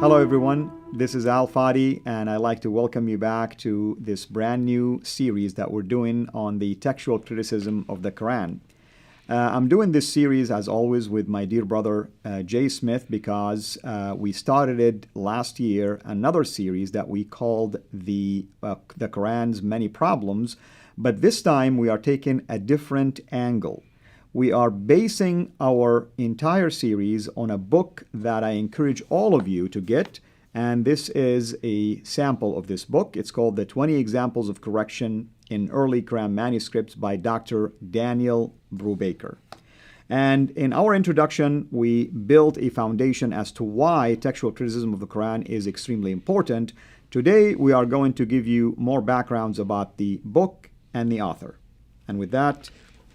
Hello, everyone. This is Al Fadi, and I'd like to welcome you back to this brand new series that we're doing on the textual criticism of the Quran. I'm doing this series, as always, with my dear brother Jay Smith because we started it last year, another series that we called the Quran's Many Problems, but this time we are taking a different angle. We are basing our entire series on a book that I encourage all of you to get, and this is a sample of this book. It's called The 20 Examples of Correction in Early Quran Manuscripts by Dr. Daniel Brubaker. And in our introduction, we built a foundation as to why textual criticism of the Quran is extremely important. Today, we are going to give you more backgrounds about the book and the author. And with that,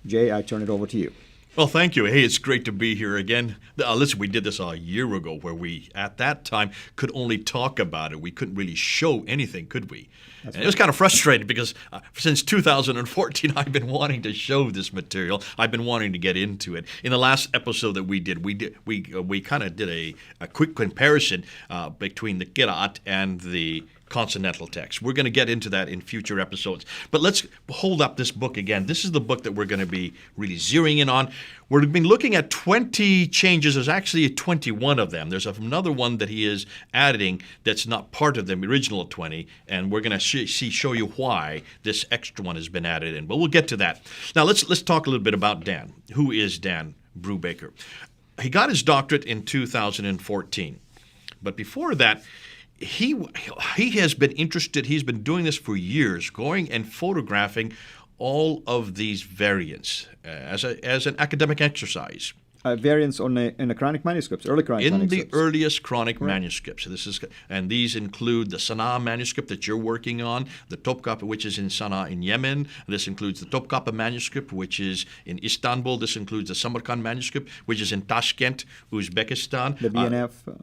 Jay, I turn it over to you. Well, thank you. Hey, it's great to be here again. Listen, we did this a year ago where we, at that time, could only talk about it. We couldn't really show anything, could we? And it was kind of frustrating because since 2014, I've been wanting to show this material. I've been wanting to get into it. In the last episode that we kind of did a quick comparison between the Qira'at and the consonantal text. We're going to get into that in future episodes. But let's hold up this book again. This is the book that we're going to be really zeroing in on. We've been looking at 20 changes. There's actually 21 of them. There's another one that he is adding that's not part of the original 20, and we're going to show you why this extra one has been added in. But we'll get to that. Now let's talk a little bit about Dan. Who is Dan Brubaker? He got his doctorate in 2014. But before that, he has been interested, he's been doing this for years, going and photographing all of these variants as an academic exercise. Variants in the Quranic manuscripts, early Quranic manuscripts. In the earliest Quranic manuscripts. And these include the Sana'a manuscript that you're working on, the Topkapi, which is in Sana'a in Yemen. This includes the Topkapi manuscript, which is in Istanbul. This includes the Samarkand manuscript, which is in Tashkent, Uzbekistan. The BNF.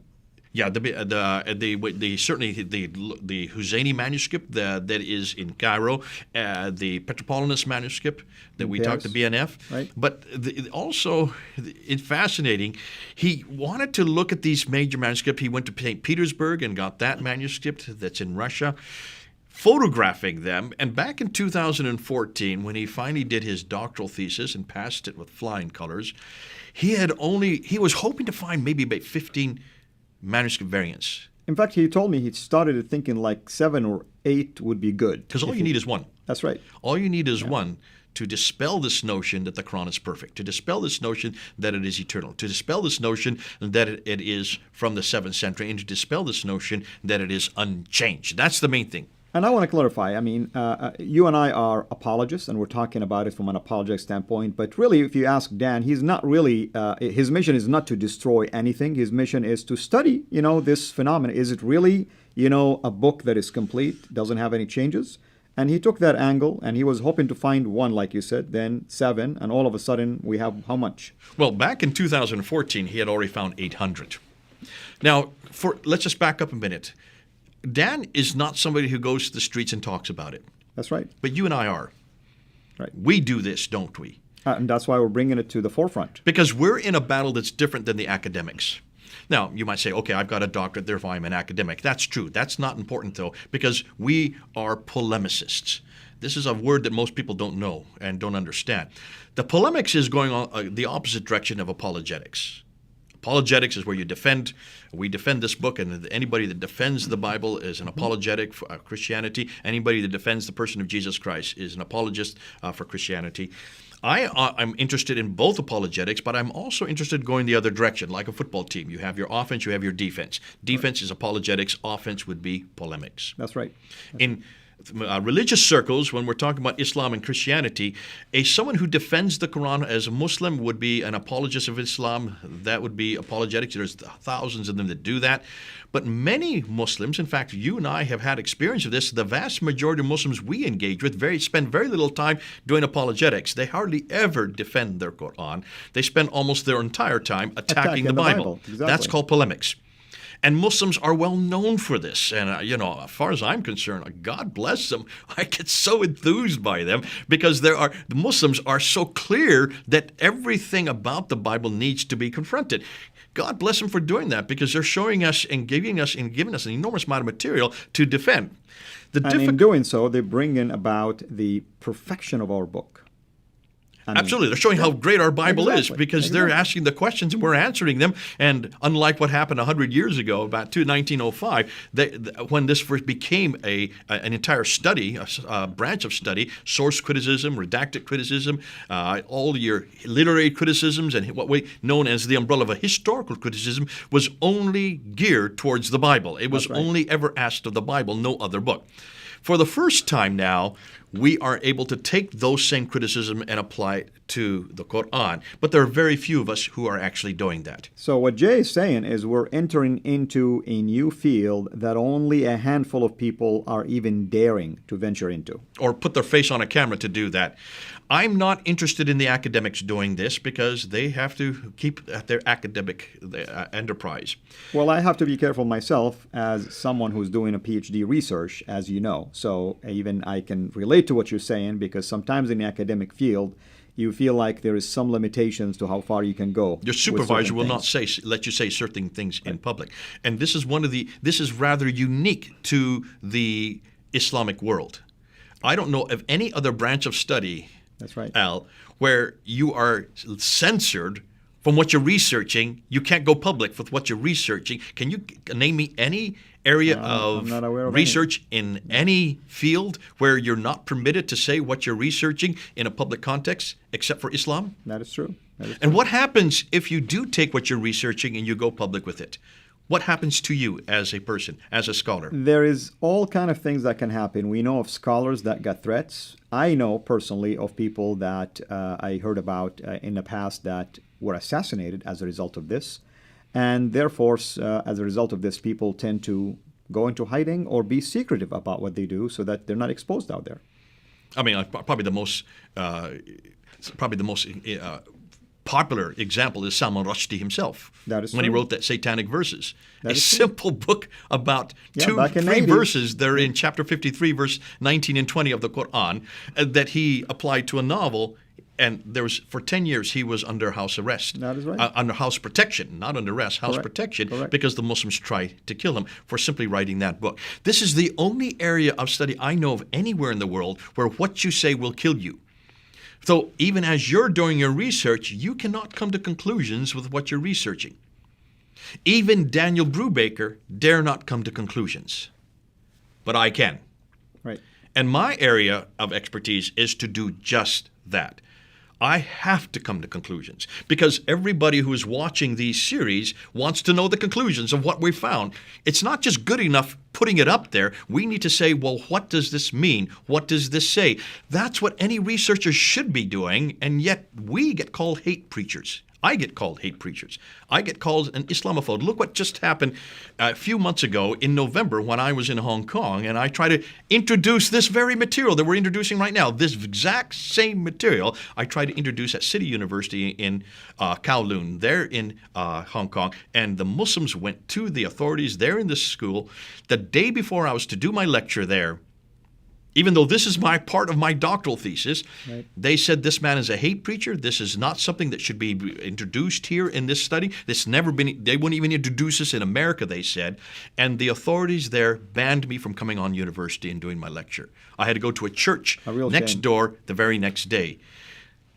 Yeah, certainly the Husseini manuscript that is in Cairo, the Petropolitanus manuscript that we talked to BNF. Right. But also, it's fascinating. He wanted to look at these major manuscripts. He went to St. Petersburg and got that manuscript that's in Russia, photographing them. And back in 2014, when he finally did his doctoral thesis and passed it with flying colors, he was hoping to find maybe about 15 manuscript variants. In fact, he told me he started thinking like 7 or 8 would be good. Because all you need is one. That's right. All you need is one to dispel this notion that the Quran is perfect, to dispel this notion that it is eternal, to dispel this notion that it is from the 7th century, and to dispel this notion that it is unchanged. That's the main thing. And I want to clarify, you and I are apologists, and we're talking about it from an apologetic standpoint. But really, if you ask Dan, he's not really, his mission is not to destroy anything. His mission is to study, this phenomenon. Is it really, a book that is complete, doesn't have any changes? And he took that angle, and he was hoping to find one, like you said, then 7, and all of a sudden, we have how much? Well, back in 2014, he had already found 800. Now, let's just back up a minute. Dan is not somebody who goes to the streets and talks about it. That's right. But you and I are. Right. We do this, don't we? And that's why we're bringing it to the forefront. Because we're in a battle that's different than the academics. Now, you might say, okay, I've got a doctorate, therefore I'm an academic. That's true. That's not important, though, because we are polemicists. This is a word that most people don't know and don't understand. The polemics is going on the opposite direction of apologetics. Apologetics is where we defend this book, and anybody that defends the Bible is an apologetic for Christianity. Anybody that defends the person of Jesus Christ is an apologist for Christianity. I'm interested in both apologetics, but I'm also interested in going the other direction, like a football team. You have your offense, you have your defense. Defense is apologetics, offense would be polemics. That's right. In religious circles, when we're talking about Islam and Christianity, someone who defends the Quran as a Muslim would be an apologist of Islam. That would be apologetics. There's thousands of them that do that. But many Muslims, in fact, you and I have had experience of this, the vast majority of Muslims we engage with spend very little time doing apologetics. They hardly ever defend their Quran. They spend almost their entire time attacking the Bible. Exactly. That's called polemics. And Muslims are well known for this. And, as far as I'm concerned, God bless them. I get so enthused by them because the Muslims are so clear that everything about the Bible needs to be confronted. God bless them for doing that because they're showing us and giving us an enormous amount of material to defend. In doing so, they bring in about the perfection of our book. Absolutely. They're showing how great our Bible is because they're asking the questions and we're answering them. And unlike what happened 100 years ago, about 1905, when this first became an entire study, a branch of study, source criticism, redacted criticism, all your literary criticisms, and what we known as the umbrella of a historical criticism was only geared towards the Bible. It was only ever asked of the Bible, no other book. For the first time now, we are able to take those same criticism and apply it to the Quran. But there are very few of us who are actually doing that. So what Jay is saying is we're entering into a new field that only a handful of people are even daring to venture into. Or put their face on a camera to do that. I'm not interested in the academics doing this because they have to keep at their academic enterprise. Well, I have to be careful myself as someone who's doing a PhD research, as you know. So even I can relate to what you're saying because sometimes in the academic field, you feel like there is some limitations to how far you can go. Your supervisor will not let you say certain things in public. And this is rather unique to the Islamic world. I don't know of any other branch of study, that's right, Al, where you are censored from what you're researching. You can't go public with what you're researching. Can you name me any area of research in any field where you're not permitted to say what you're researching in a public context except for Islam? That is true. And what happens if you do take what you're researching and you go public with it? What happens to you as a person, as a scholar? There is all kind of things that can happen. We know of scholars that got threats. I know personally of people that I heard about in the past that were assassinated as a result of this. And therefore, as a result of this, people tend to go into hiding or be secretive about what they do so that they're not exposed out there. I mean, probably the most popular example is Salman Rushdie himself. That is when true. He wrote that Satanic Verses. A simple book about three 90s. verses. They're in chapter 53, verse 19 and 20 of the Quran that he applied to a novel. And for 10 years, he was under house arrest. That is right. Under house protection, not under arrest, house protection, because the Muslims tried to kill him for simply writing that book. This is the only area of study I know of anywhere in the world where what you say will kill you. So even as you're doing your research, you cannot come to conclusions with what you're researching. Even Daniel Brubaker dare not come to conclusions. But I can. Right. And my area of expertise is to do just that. I have to come to conclusions because everybody who is watching these series wants to know the conclusions of what we found. It's not just good enough putting it up there. We need to say, well, what does this mean? What does this say? That's what any researcher should be doing, and yet we get called hate preachers. I get called hate preachers. I get called an Islamophobe. Look what just happened a few months ago in November when I was in Hong Kong, and I tried to introduce this very material that we're introducing right now, this exact same material I tried to introduce at City University in Kowloon, there in Hong Kong, and the Muslims went to the authorities there in this school the day before I was to do my lecture there. Even though this is my part of my doctoral thesis, They said this man is a hate preacher. This is not something that should be introduced here in this study. They wouldn't even introduce this in America, they said. And the authorities there banned me from coming on university and doing my lecture. I had to go to a church next door the very next day.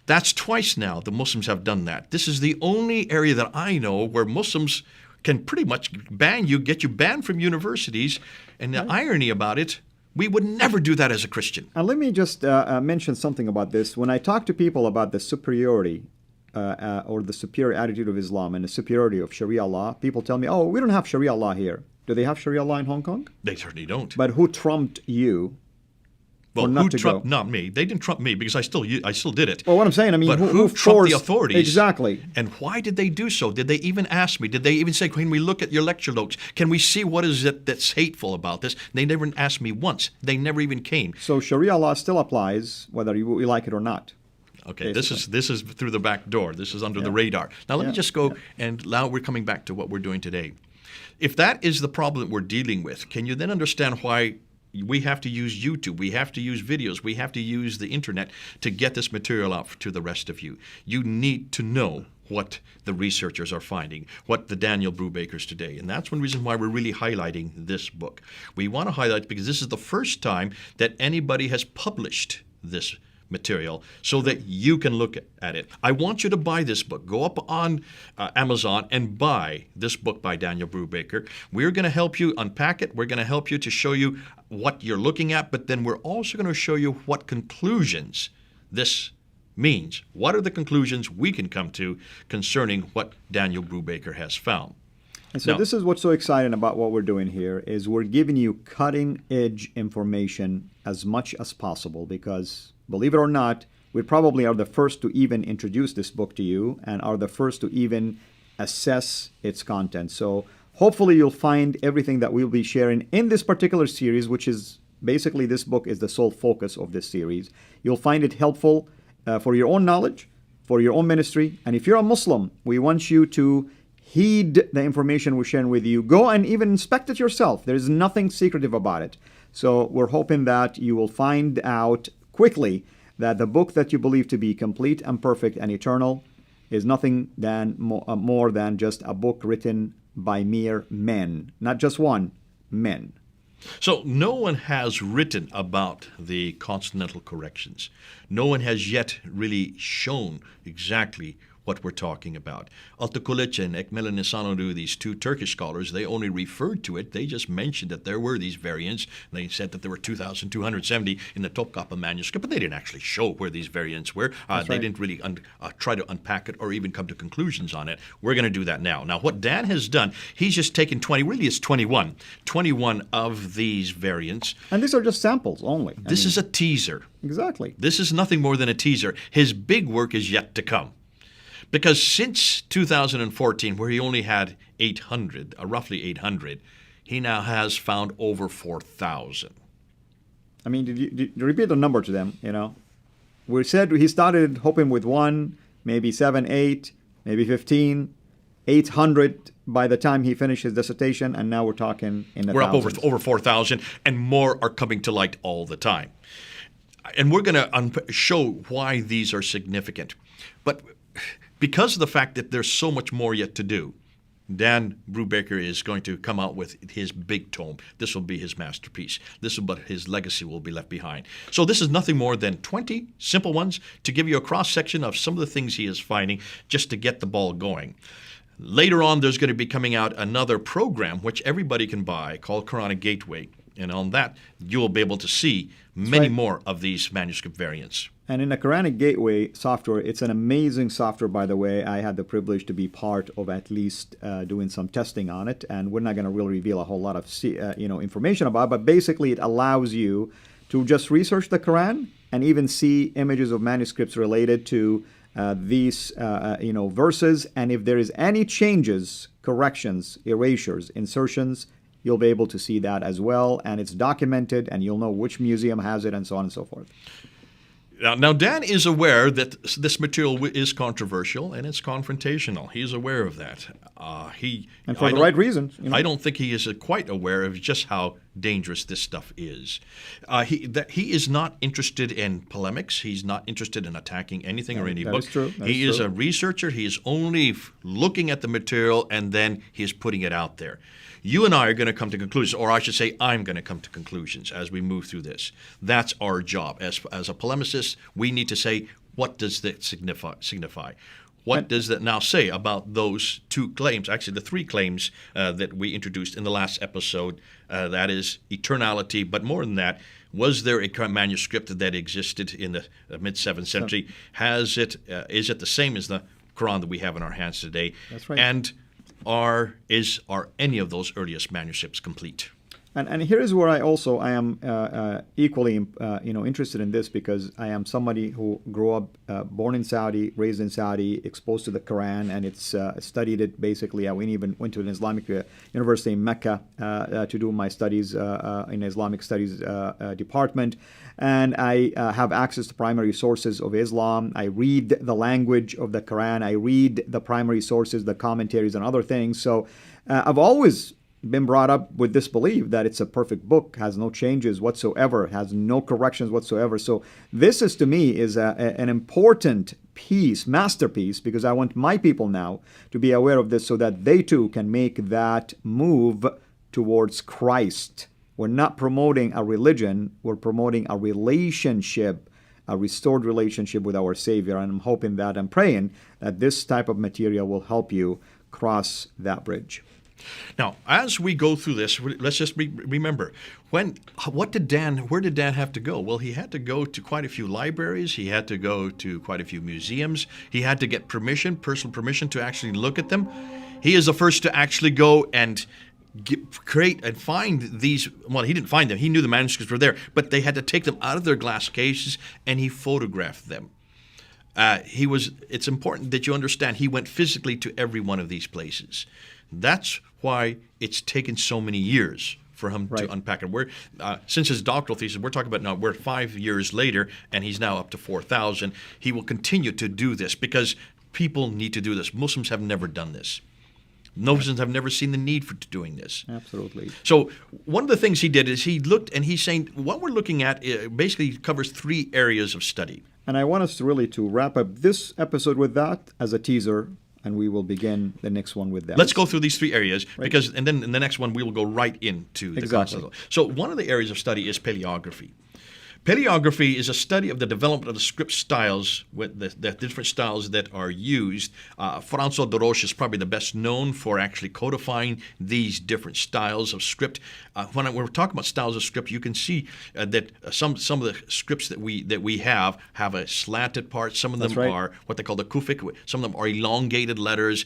That's twice now the Muslims have done that. This is the only area that I know where Muslims can pretty much get you banned from universities. And the irony about it, we would never do that as a Christian. And let me just mention something about this. When I talk to people about the superiority or the superior attitude of Islam and the superiority of Sharia law, people tell me, oh, we don't have Sharia law here. Do they have Sharia law in Hong Kong? They certainly don't. But who trumped you? Well, who trumped? Not me. They didn't trump me because I still did it. Well, what I'm saying, I mean, but who trumped the authorities? Exactly. And why did they do so? Did they even ask me? Did they even say, "Can we look at your lecture notes? Can we see what is it that's hateful about this?" They never asked me once. They never even came. So Sharia law still applies, whether you like it or not. Okay, this is through the back door. This is under the radar. Now let me just go, and now we're coming back to what we're doing today. If that is the problem that we're dealing with, can you then understand why we have to use YouTube, we have to use videos, we have to use the internet to get this material out to the rest of you? You need to know what the researchers are finding, what the Daniel Brubakers today. And that's one reason why we're really highlighting this book. We want to highlight because this is the first time that anybody has published this material so that you can look at it. I want you to buy this book. Go up on Amazon and buy this book by Daniel Brubaker. We're going to help you unpack it. We're going to help you to show you what you're looking at, but then we're also going to show you what conclusions this means. What are the conclusions we can come to concerning what Daniel Brubaker has found? And so this is what's so exciting about what we're doing here is we're giving you cutting-edge information as much as possible because, believe it or not, we probably are the first to even introduce this book to you and are the first to even assess its content. So hopefully you'll find everything that we'll be sharing in this particular series, which is basically this book is the sole focus of this series. You'll find it helpful for your own knowledge, for your own ministry. And if you're a Muslim, we want you to heed the information we're sharing with you. Go and even inspect it yourself. There's nothing secretive about it. So we're hoping that you will find out quickly that the book that you believe to be complete and perfect and eternal is nothing than more than just a book written by mere men. Not just one, men. So no one has written about the consonantal corrections. No one has yet really shown exactly what we're talking about. Altıkılıç and Ekmel Nisanoğlu, these two Turkish scholars, they only referred to it. They just mentioned that there were these variants. They said that there were 2,270 in the Topkapı manuscript, but they didn't actually show where these variants were. They didn't really try to unpack it or even come to conclusions on it. We're going to do that now. Now, what Dan has done, he's just taken 20, really it's 21 of these variants. And these are just samples only. This is a teaser. Exactly. This is nothing more than a teaser. His big work is yet to come. Because since 2014, where he only had 800, roughly 800, he now has found over 4,000. I mean, did you repeat the number to them, you know? We said he started hoping with 1, maybe 7, 8, maybe 15, 800 by the time he finished his dissertation, and now we're talking in the thousands. Up over 4,000, and more are coming to light all the time. And we're going to show why these are significant. But because of the fact that there's so much more yet to do, Dan Brubaker is going to come out with his big tome. This will be his masterpiece. But his legacy will be left behind. So this is nothing more than 20 simple ones to give you a cross-section of some of the things he is finding just to get the ball going. Later on, there's going to be coming out another program which everybody can buy called Quranic Gateway. And on that, you will be able to see many more of these manuscript variants. And in the Quranic Gateway software, it's an amazing software, by the way. I had the privilege to be part of at least doing some testing on it, and we're not going to really reveal a whole lot of information about it, but basically it allows you to just research the Quran and even see images of manuscripts related to these verses, and if there is any changes, corrections, erasures, insertions, you'll be able to see that as well, and it's documented, and you'll know which museum has it, and so on and so forth. Now, Dan is aware that this material is controversial and it's confrontational. He's aware of that. And for the right reasons. I don't think he is quite aware of just how dangerous this stuff is. He is not interested in polemics. He's not interested in attacking anything or any book. That is true. He is a researcher. He is only looking at the material and then he is putting it out there. You and I are going to come to conclusions, or I should say I'm going to come to conclusions as we move through this. That's our job. As a polemicist, we need to say, what does that signify? What does that now say about those two claims, actually the three claims that we introduced in the last episode, that is eternality, but more than that, was there a manuscript that existed in the mid-7th century? Is it the same as the Quran that we have in our hands today? That's right. And are any of those earliest manuscripts complete? And here is where I am equally interested in this, because I am somebody who grew up born in Saudi, raised in Saudi, exposed to the Quran, and it's studied it basically. I even went to an Islamic university in Mecca to do my studies in Islamic studies department. And I have access to primary sources of Islam. I read the language of the Quran. I read the primary sources, the commentaries, and other things. So I've always been brought up with this belief that it's a perfect book, has no changes whatsoever, has no corrections whatsoever. So this is, to me, is an important piece, masterpiece, because I want my people now to be aware of this so that they too can make that move towards Christ. We're not promoting a religion, we're promoting a relationship, a restored relationship with our Savior. And I'm hoping that, I'm praying that this type of material will help you cross that bridge. Now, as we go through this, let's just remember, where did Dan have to go? Well, he had to go to quite a few libraries. He had to go to quite a few museums. He had to get permission, personal permission, to actually look at them. He is the first to actually go and create and find these. Well, he didn't find them. He knew the manuscripts were there, but they had to take them out of their glass cases, and he photographed them. It's important that you understand he went physically to every one of these places. That's why it's taken so many years for him to unpack it. Since his doctoral thesis, we're talking about now, we're 5 years later, and he's now up to 4,000. He will continue to do this because people need to do this. Muslims have never done this. Muslims have never seen the need for doing this. Absolutely. So one of the things he did is he looked, and he's saying what we're looking at basically covers 3 areas of study. And I want us to really to wrap up this episode with that as a teaser, and we will begin the next one with that. Let's go through these 3 areas, and then in the next one we will go right into the concept. So one of the areas of study is paleography. Paleography is a study of the development of the script styles, with the different styles that are used. François de Roche is probably the best known for actually codifying these different styles of script. When we're talking about styles of script, you can see that some of the scripts that we have a slanted part. Some of them are what they call the kufic. Some of them are elongated letters.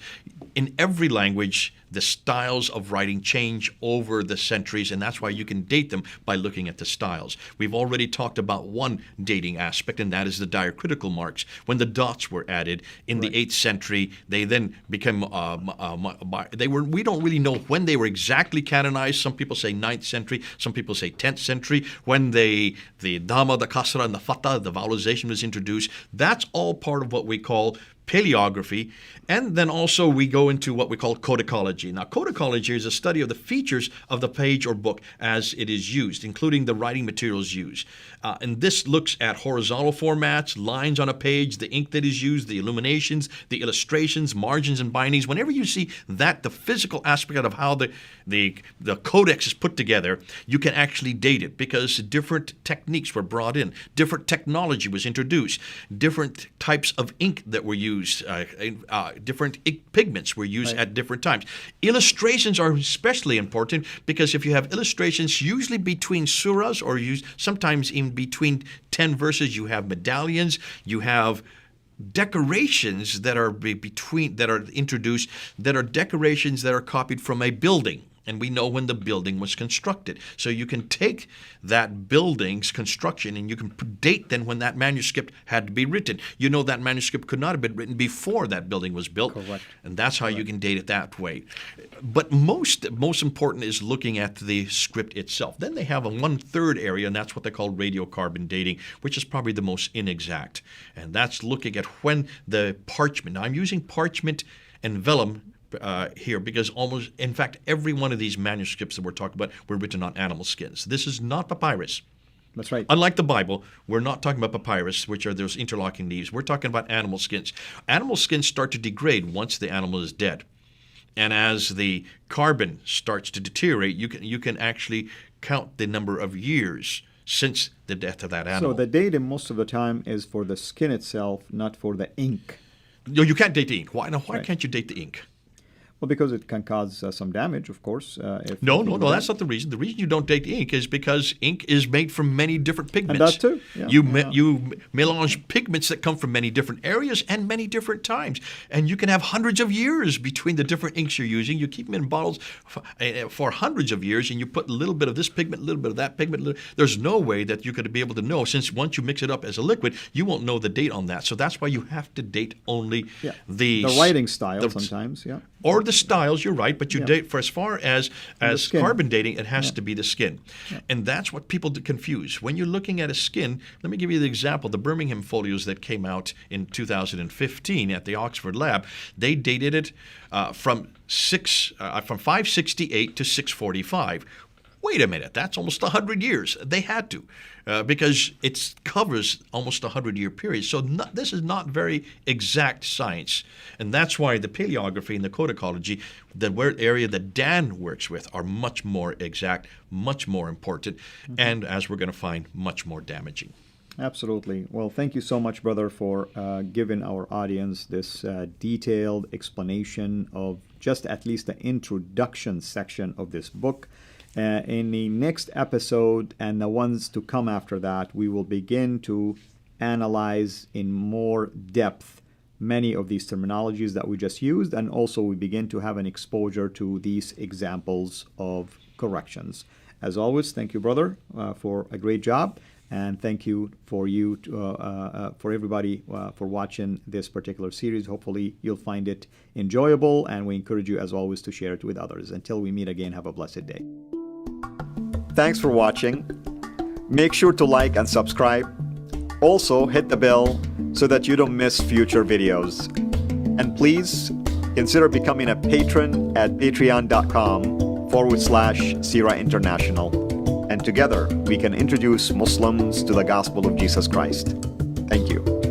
In every language, the styles of writing change over the centuries, and that's why you can date them by looking at the styles. We've already talked about one dating aspect, and that is the diacritical marks. When the dots were added in the 8th century, they then became we don't really know when they were exactly canonized. Some people say 9th century, some people say 10th century. When the dhamma, the kasra, and the fatha, the vowelization was introduced. That's all part of what we call paleography. And then also we go into what we call codicology. Now, codicology is a study of the features of the page or book as it is used, including the writing materials used. And this looks at horizontal formats, lines on a page, the ink that is used, the illuminations, the illustrations, margins and bindings. Whenever you see that, the physical aspect of how the codex is put together, you can actually date it because different techniques were brought in, different technology was introduced, different types of ink that were used, different pigments were used at different times. Illustrations are especially important because if you have illustrations usually between surahs or sometimes in between 10 verses, you have medallions, you have decorations that are introduced, that are decorations that are copied from a building. And we know when the building was constructed. So you can take that building's construction and you can date then when that manuscript had to be written. You know that manuscript could not have been written before that building was built. Correct. And that's how you can date it that way. But most important is looking at the script itself. Then they have a 1/3 area, and that's what they call radiocarbon dating, which is probably the most inexact. And that's looking at when the parchment. Now I'm using parchment and vellum here because in fact, every one of these manuscripts that we're talking about were written on animal skins. This is not papyrus. That's right. Unlike the Bible, we're not talking about papyrus, which are those interlocking leaves. We're talking about animal skins. Animal skins start to degrade once the animal is dead. And as the carbon starts to deteriorate, you can actually count the number of years since the death of that animal. So the dating most of the time is for the skin itself, not for the ink. No, you can't date the ink. Why can't you date the ink? Well, because it can cause some damage, of course. No, that's not the reason. The reason you don't date ink is because ink is made from many different pigments. And that too. Yeah. You melange pigments that come from many different areas and many different times. And you can have hundreds of years between the different inks you're using. You keep them in bottles for hundreds of years, and you put a little bit of this pigment, a little bit of that pigment. There's no way that you could be able to know, since once you mix it up as a liquid, you won't know the date on that. So that's why you have to date only the writing style sometimes, yeah. Or the styles, you're right, but you date for as far as skin. carbon dating, it has to be the skin. And that's what people confuse. When you're looking at a skin, let me give you the example. The Birmingham folios that came out in 2015 at the Oxford lab, they dated it from 568 to 645. Wait a minute, that's almost 100 years. They had to, because it covers almost a 100-year period. So this is not very exact science. And that's why the paleography and the codicology, the area that Dan works with, are much more exact, much more important, and as we're going to find, much more damaging. Absolutely. Well, thank you so much, brother, for giving our audience this detailed explanation of just at least the introduction section of this book. In the next episode and the ones to come after that, we will begin to analyze in more depth many of these terminologies that we just used, and also we begin to have an exposure to these examples of corrections. As always, thank you, brother, for a great job, and thank you for everybody for watching this particular series. Hopefully you'll find it enjoyable, and we encourage you, as always, to share it with others. Until we meet again, have a blessed day. Thanks for watching. Make sure to like and subscribe. Also, hit the bell so that you don't miss future videos. And please consider becoming a patron at patreon.com/Sira International. And together we can introduce Muslims to the gospel of Jesus Christ. Thank you.